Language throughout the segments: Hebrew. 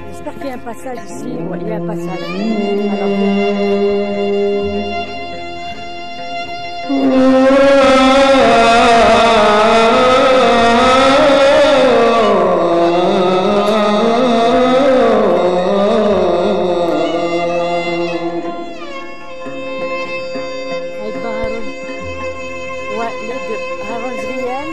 J'espère qu'il y a un passage ici. Ouais, il y a un passage. Alors, هيبقى هارون ولد هارون زغيان.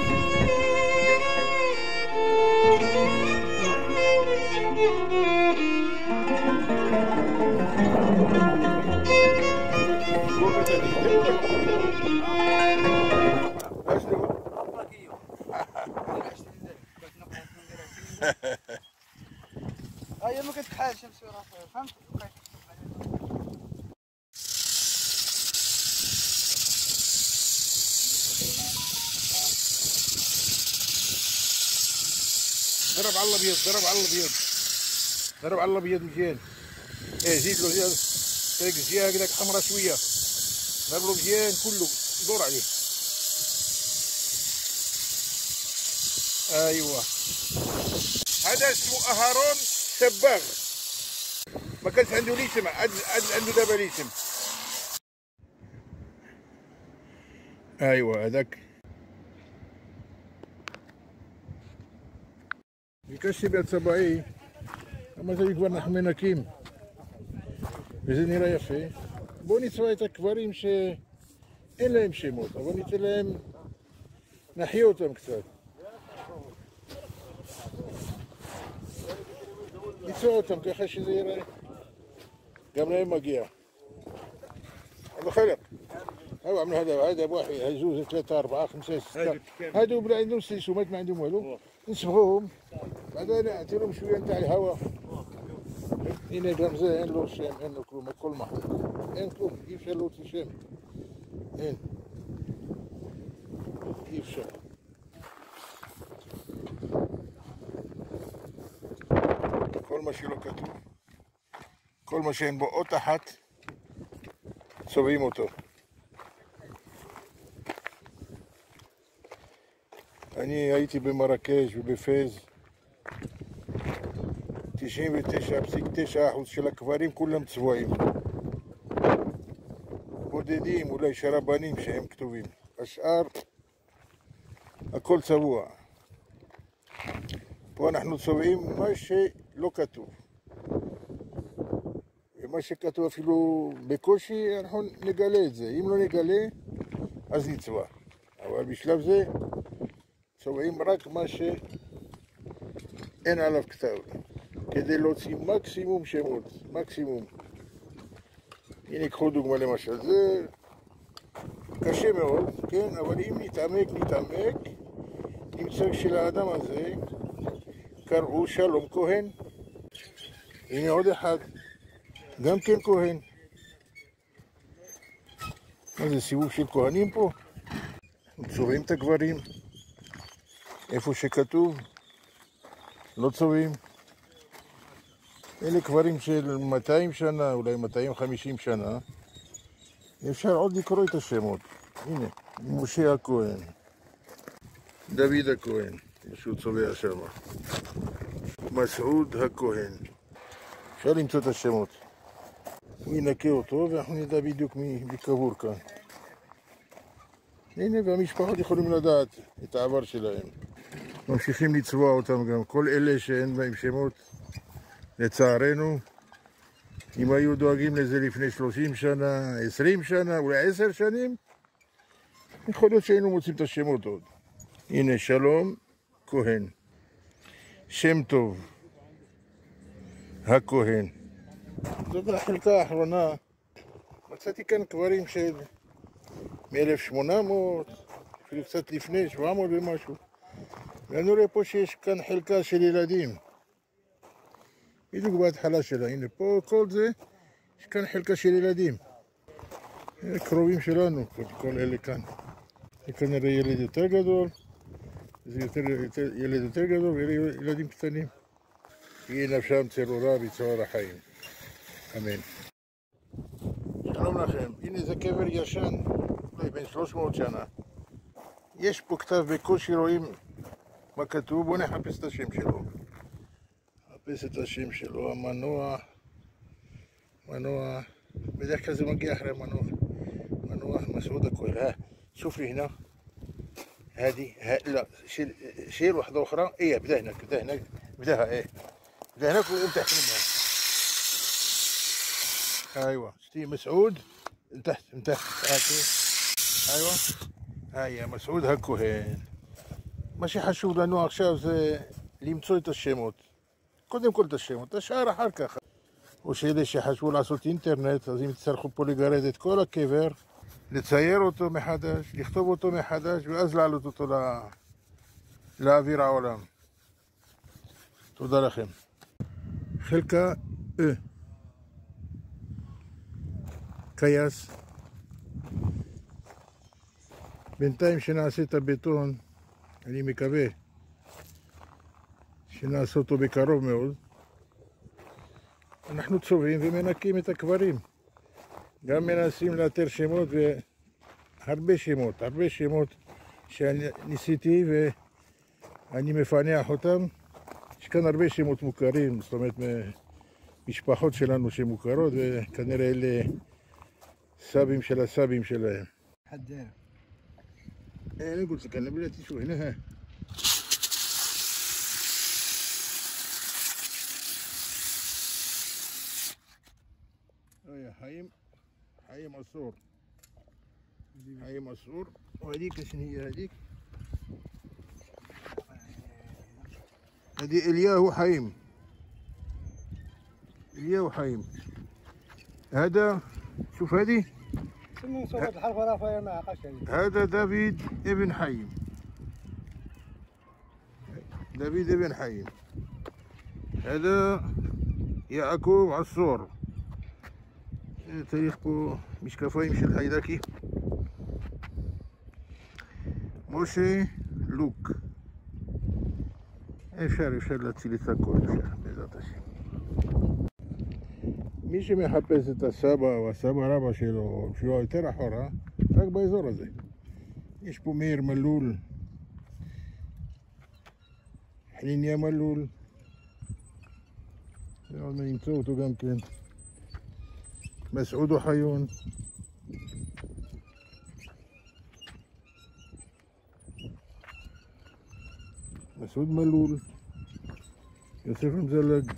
هي ما كتكحالش مسيره فهمت. ضرب على الابيض، ضرب على الابيض، ضرب على الابيض مزيان. زيد له زياد طريق الزياده هكذاك حمرا شويه، ضرب له مزيان كله دور عليه. ايوا هذا اسمه هارون سباغ، ما كانش عنده ليسم، عنده دابا ليسم. ايوا هذاك بيكشي بيت سبعي اما زي كبرنا حمينا كيم بزني رايفي بوني سوايتا كبار يمشي الا يمشي موت بوني تلام نحيوتهم كتاب يتسوتهم كيخشي زي راي قبل ما جيا الله خلق. هاو عملوا هذا بواحد زوج ثلاثة أربعة خمسة ستة هادو بلا عندهم سيسومات ما عندهم والو نسبغوهم بعدين نعطي لهم شوية نتاع الهواء. هنا غمزة لو الشام هنا ناكلو ما كل محطوط ناكلو كيف شالو الشام هنا كيف شال كل ما شيلو كتو كل ما شين بقو تحت سوي موتو. أنا هيتي بمراكش وبفاز 99.9% شل الكفارين كلهم تسوايم بوددين ولا شربانين مش مكتوبين أشعار الكل سوا ونحن تسويم ماشي لو كتوب ماشي كتوب فيلو بكوشي نحن نقالي زي يملو نقالي أزني تسوا أول بشلف زي تسويم راك ماشي أنا على كتاب כדי להוציא מקסימום שמות, מקסימום. הנה קחו דוגמה למשל, זה קשה מאוד, כן? אבל אם נתעמק, נמצא שלאדם הזה קראו שלום כהן. הנה עוד אחד, גם כן כהן. מה זה סיבוב של כהנים פה? צובעים את הגברים, איפה שכתוב, לא צובעים. אלה קברים של 200 שנה, אולי 250 שנה. אפשר עוד לקרוא את השמות. הנה, משה הכהן, דוד הכהן, שהוא צובע שם, מסעוד הכהן. אפשר למצוא את השמות. הוא ינקה אותו ואנחנו נדע בדיוק מי קבור כאן. הנה, והמשפחות יכולים לדעת את העבר שלהם. ממשיכים לצבוע אותם גם. כל אלה שאין בהם שמות, לצערנו, אם היו דואגים לזה לפני 30 שנה, 20 שנה, אולי 10 שנים, יכול להיות שהיינו מוצאים את השמות עוד. הנה, שלום כהן, שם טוב הכהן. זאת החלקה האחרונה. מצאתי כאן קברים של מ-1800, אפילו קצת לפני, 700 ומשהו. ואני רואה פה שיש כאן חלקה של ילדים. בדיוק בהתחלה שלה, הנה פה, כל זה, יש כאן חלקה של ילדים. קרובים שלנו, כל אלה כאן. זה כנראה ילד יותר גדול, זה ילד יותר גדול, ואלה ילדים קטנים. יהי נפשם צרורה בצוהר החיים. אמן. שלום לכם, הנה זה קבר ישן, אולי בן 300 שנה. יש פה כתב, בקושי רואים מה כתוב, בואו נחפש את השם שלו. נחפש את השם שלו, מנוע, בדרך כלל זה מגיע אחרי מנוע מסעוד הכהן. شوف لي هنا هذه لا شيل واحدة أخرى. إيه بدا هناك بداها بدا هناك وتحت منها. أيوة شتي مسعود من تحت هاكي. أيوة هيا مسعود הכהן. מה שחשוב לנו עכשיו זה למצוא את השמות. קודם כל את השמות, השאר אחר כך. או שאלה שחשבו לעשות אינטרנט, אז אם תצטרכו פה לגרד את כל הקבר, לצייר אותו מחדש, לכתוב אותו מחדש, ואז להעלות אותו לאוויר העולם. תודה לכם. חלקה קייס. בינתיים שנעשה את הבטון, אני מקווה שנעשה אותו בקרוב מאוד. אנחנו צובעים ומנקים את הקברים. גם מנסים לאתר שמות, והרבה שמות שניסיתי ואני מפענח אותם. יש כאן הרבה שמות מוכרים, זאת אומרת משפחות שלנו שמוכרות, וכנראה אלה סבים של הסבים שלהם. حداه انا قلت لك انا بلاتي شو هنا ها يا حي مسعور وهذيك شنو هي هذيك؟ هذه الياهو حيم. هذا شوف هذه سمو صوت الحرف رافع مع قشري. هذا دافيد ابن حيم. هذا يعقوب عصور. تاريخ بو مش كفاية مش الحيداكي. موشي لوك. אפשר להציל את הכל, אפשר, בעזרת השם. מי שמחפש את הסבא או הסבא רבא שלו, שהוא יותר אחורה, רק באזור הזה. יש פה מאיר מלול, חניניה מלול, ועוד נמצא אותו גם כן. מסעוד אוחיון. מסעוד מלול, יוסף מזלג,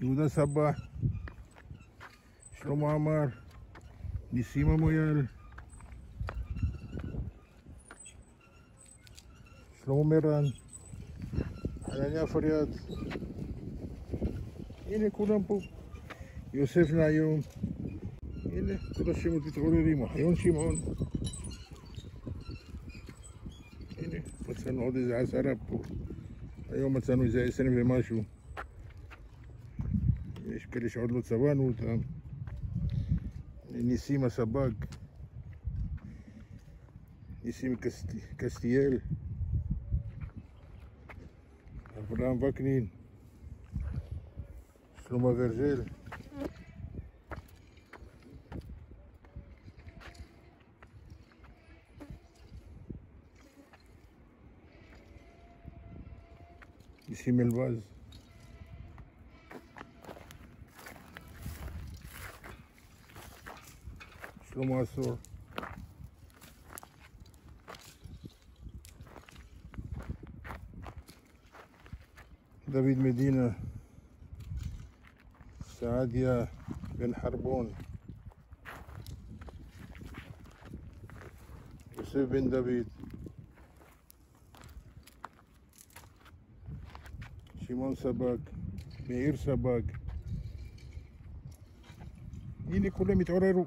יהודה סבח, שלמה עמר, ניסים המויאל, שלמה מרן, חנניה פריאט. הנה כולם פה. יוסף נעיום. הנה כל השמות מתעוררים. אחיון שמעון. הנה מצאנו עוד איזה 10 פה. היום מצאנו איזה 20 ומשהו. יש כאלה שעוד לא צבענו אותם. ניסים הסבג, ניסים קסטיאל, אברהם וקנין, שלמה ורזל, ניסים אלבז, שלמה עשור, דוד מדינה, סעדיה בן חרבון, יוסף בן דוד, שמעון סבג, מאיר סבג. הנה כולם התעוררו.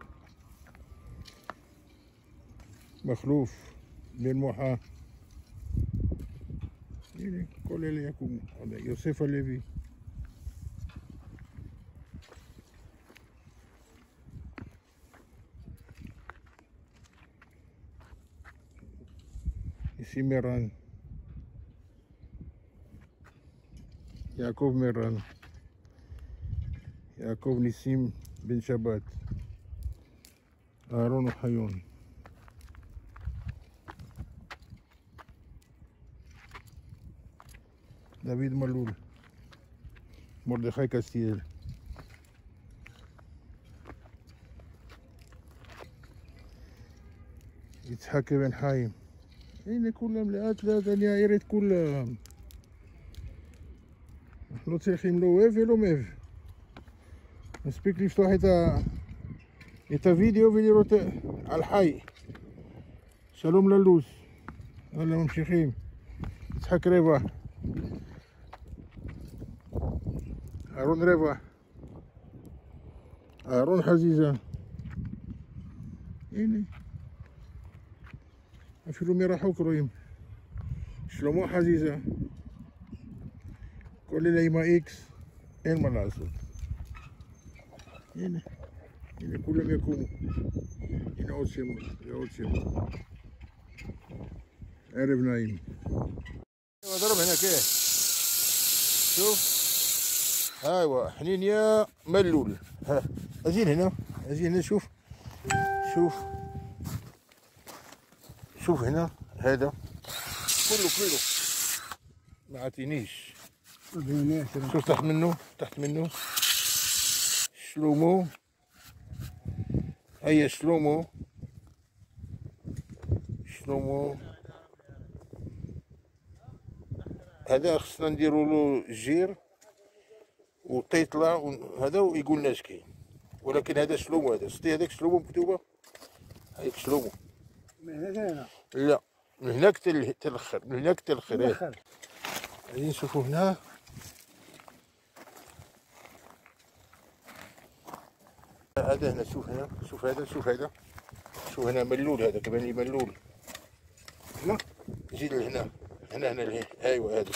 מכלוף, בן מוחה. הנה, כל אלה יקומו. יוסף הלוי. ניסים מרן. יעקב מרן. יעקב ניסים בן שבת. אהרון אוחיון. דוד מלול. מרדכי קסטיאל. יצחק בן חיים. הנה כולם, לאט לאט אני אעיר את כולם. אנחנו לא צריכים לא אוהב ולא מב. מספיק לפתוח את הוידאו ולראות על חי. שלום ללוז. הלאה, ממשיכים. יצחק רבע. אהרון רבע. אהרון חזיזה. הנה. אפילו מרחוק רואים. שלמה חזיזה. כל אלה עם ה-X, אין מה לעשות. הנה, הנה כולם יקומו. הנה עוד שמות, ועוד שמות. ערב נעים. اضرب هنا كده. شوف. ايوه حنين يا ملول. ها ازين هنا، ازين هنا. شوف شوف شوف هنا هذا كله ما عطينيش. شوف تحت منه، تحت منه شلومو. هيا شلومو شلومو. هذا خصنا نديرو له جير وطيطلع هذا ويقول ناشكي، ولكن هذا شلومو. هذا شتي هذاك شلومو مكتوبه، هيك شلومو. من هنا؟ لا، من هناك تلخر، من هناك تلخر. هذه نشوفوا هنا. هذا هنا، شوف هنا، شوف هذا، شوف هذا، شوف هنا ملول. هذا كمان لي ملول. هنا زيد لهنا، هنا لهنا. ايوه هذا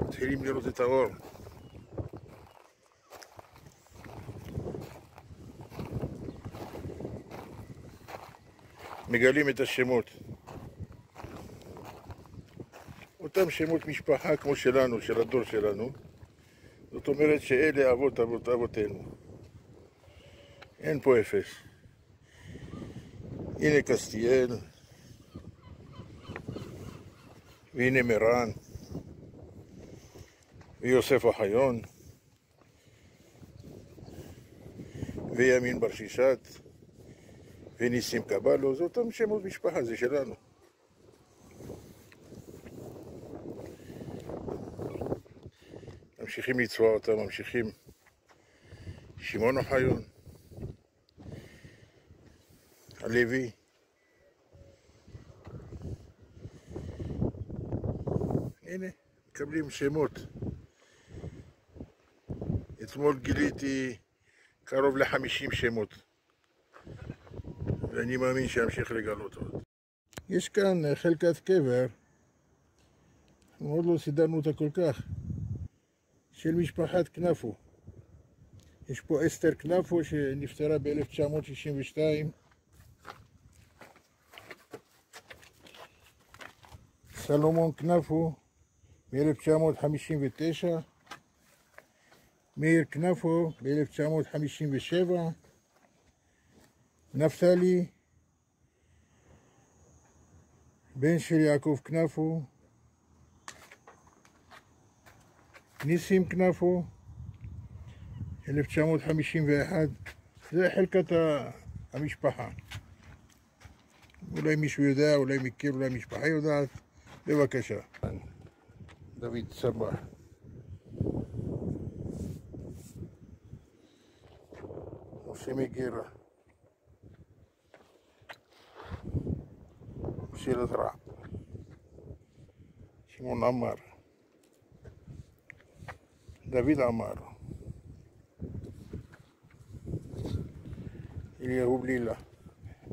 מתחילים לראות את האור. מגלים את השמות. אותם שמות משפחה כמו שלנו, של הדור שלנו. זאת אומרת שאלה אבות אבות אבותינו. אין פה אפס. הנה קסטיאל, והנה מרן, ויוסף אוחיון, וימין ברשישת, וניסים קבלו. זה אותם שמות משפחה, זה שלנו. ממשיכים לצבוע אותם, ממשיכים. שמעון אוחיון, הלוי, הנה, מקבלים שמות. אתמול גיליתי קרוב ל50 שמות, ואני מאמין שאמשיך לגלות עוד. יש כאן חלקת קבר, עוד לא סידרנו אותה כל כך, של משפחת כנפו. יש פה אסתר כנפו שנפטרה ב-1962. סלומון כנפו ב-1959. מאיר כנפו ב-1957. נפתלי בן של יעקב כנפו. ניסים כנפו 1951. זה חלקת המשפחה. אולי מישהו יודע, אולי מכיר, אולי משפחה יודעת, בבקשה. דוד סבח. משה מגירה. משה לזרע. שמעון עמר. דוד עמר. אליהו בלילה.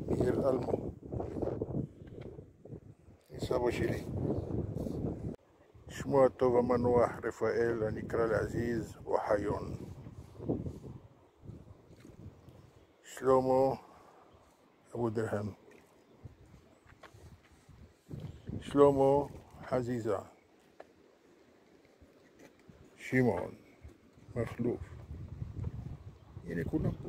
מאיר אלמו. סבא שלי. שמו הטוב המנוח רפאל הנקרא לעזיז אוחיון. שלמה אבו דרהם. שלמה חזיזה. שמעון מכלוף. הנה כולם פה.